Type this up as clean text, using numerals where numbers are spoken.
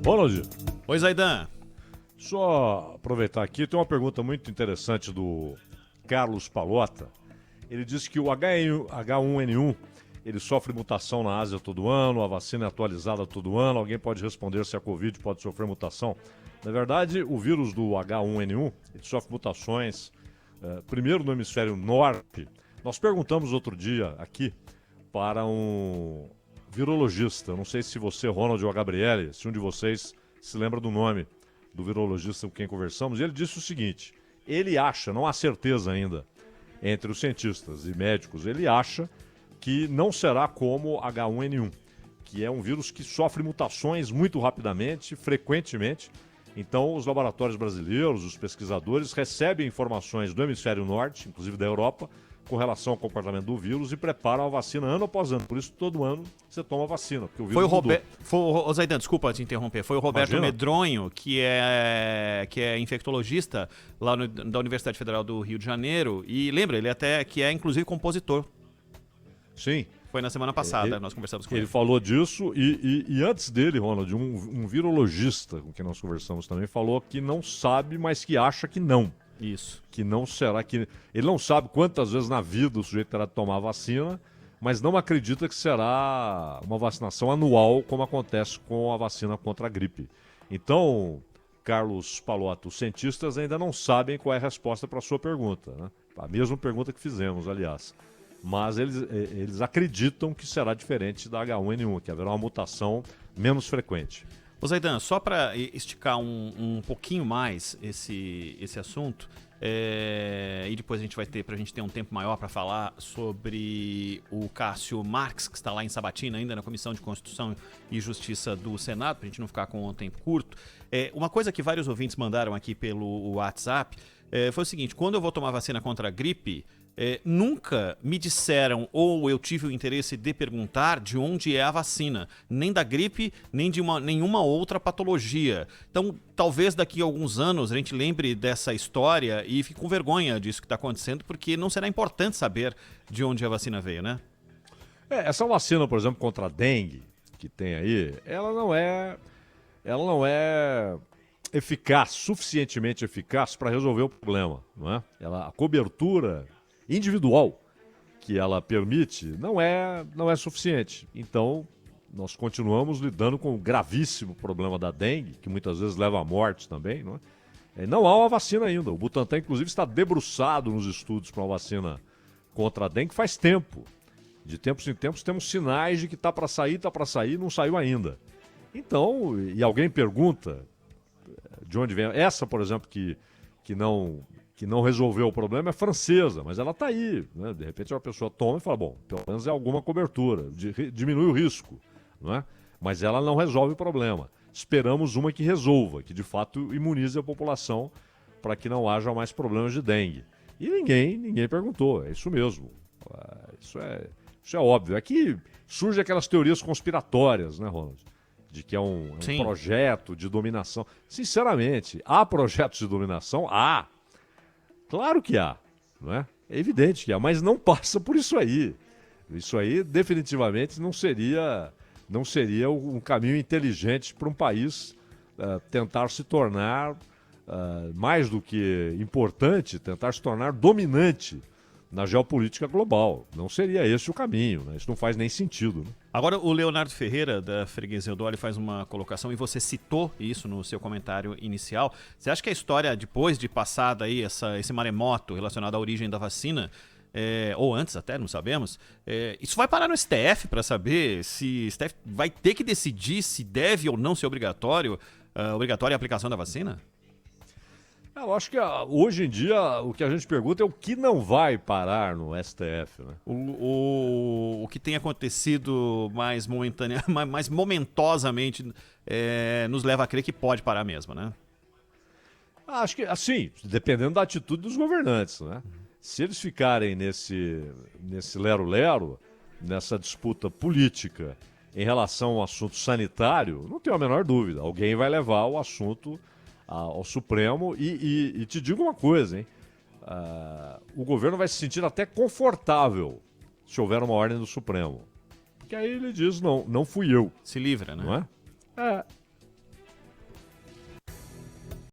Ronald, Oi, Zaidan. só aproveitar aqui, tem uma pergunta muito interessante do Carlos Palota. Ele disse que o H1N1 ele sofre mutação na Ásia todo ano, a vacina é atualizada todo ano. Alguém pode responder se a Covid pode sofrer mutação? Na verdade, o vírus do H1N1 ele sofre mutações primeiro no hemisfério norte. Nós perguntamos outro dia aqui para um virologista. Eu não sei se você, Ronald ou a Gabriele, se um de vocês se lembra do nome do virologista com quem conversamos. E ele disse o seguinte: ele acha, não há certeza ainda entre os cientistas e médicos, ele acha que não será como H1N1, que é um vírus que sofre mutações muito rapidamente, frequentemente. Então, os laboratórios brasileiros, os pesquisadores, recebem informações do hemisfério norte, inclusive da Europa, com relação ao comportamento do vírus e preparam a vacina ano após ano. Por isso, todo ano você toma vacina, porque o vírus Foi o Zaidan, desculpa te interromper. Foi o Roberto Imagina. Medronho, que é infectologista lá da Universidade Federal do Rio de Janeiro. E lembra, ele até que é inclusive compositor. Sim. Foi na semana passada, nós conversamos com ele. Ele falou disso e antes dele, Ronald, um virologista com quem nós conversamos também falou que não sabe, mas que acha que não. Isso. Que não será que... Ele não sabe quantas vezes na vida o sujeito terá de tomar a vacina, mas não acredita que será uma vacinação anual, como acontece com a vacina contra a gripe. Então, Carlos Palotto, os cientistas ainda não sabem qual é a resposta para a sua pergunta, né? A mesma pergunta que fizemos, aliás. Mas eles acreditam que será diferente da H1N1, que haverá uma mutação menos frequente. Ô Zaidan, só para esticar um pouquinho mais esse assunto, e depois a gente vai pra gente ter um tempo maior para falar sobre o Cássio Marques, que está lá em Sabatina, ainda na Comissão de Constituição e Justiça do Senado, para a gente não ficar com um tempo curto. Uma coisa que vários ouvintes mandaram aqui pelo WhatsApp foi o seguinte: quando eu vou tomar vacina contra a gripe, nunca me disseram ou eu tive o interesse de perguntar de onde é a vacina, nem da gripe, nem de nenhuma outra patologia. Então, talvez daqui a alguns anos a gente lembre dessa história e fique com vergonha disso que está acontecendo, porque não será importante saber de onde a vacina veio, né? Essa vacina, por exemplo, contra a dengue, que tem aí, ela não é eficaz, suficientemente eficaz para resolver o problema, não é? A cobertura individual que ela permite não é suficiente. Então, nós continuamos lidando com o gravíssimo problema da dengue, que muitas vezes leva à morte também, não é? Não há uma vacina ainda. O Butantan, inclusive, está debruçado nos estudos para uma vacina contra a dengue faz tempo. De tempos em tempos temos sinais de que está para sair, não saiu ainda. Então, e alguém pergunta de onde vem. Essa, por exemplo, que não resolveu o problema é francesa, mas ela está aí, né? De repente uma pessoa toma e fala, bom, pelo menos é alguma cobertura, diminui o risco, não é? Mas ela não resolve o problema. Esperamos uma que resolva, que de fato imunize a população para que não haja mais problemas de dengue. E ninguém perguntou, é isso mesmo. Isso é óbvio. Aqui surgem aquelas teorias conspiratórias, né, Ronald? De que é um projeto de dominação. Sinceramente, há projetos de dominação? Há. Claro que há, não é? É evidente que há, mas não passa por isso aí. Isso aí definitivamente não seria um caminho inteligente para um país tentar se tornar mais do que importante, tentar se tornar dominante na geopolítica global. Não seria esse o caminho, né? Isso não faz nem sentido, né? Agora, o Leonardo Ferreira, da Freguesia Eudório, faz uma colocação, e você citou isso no seu comentário inicial. Você acha que a história, depois de passada aí esse maremoto relacionado à origem da vacina, ou antes até, não sabemos, isso vai parar no STF para saber se o STF vai ter que decidir se deve ou não ser obrigatória a aplicação da vacina? Eu acho que hoje em dia o que a gente pergunta é o que não vai parar no STF, né? O que tem acontecido mais momentosamente nos leva a crer que pode parar mesmo, né? Acho que, assim, dependendo da atitude dos governantes, né? Se eles ficarem nesse lero-lero, nessa disputa política em relação ao assunto sanitário, não tenho a menor dúvida. Alguém vai levar o assunto ao Supremo e te digo uma coisa, hein? O governo vai se sentir até confortável se houver uma ordem do Supremo. Porque aí ele diz, não fui eu. Se livra, né? Não é?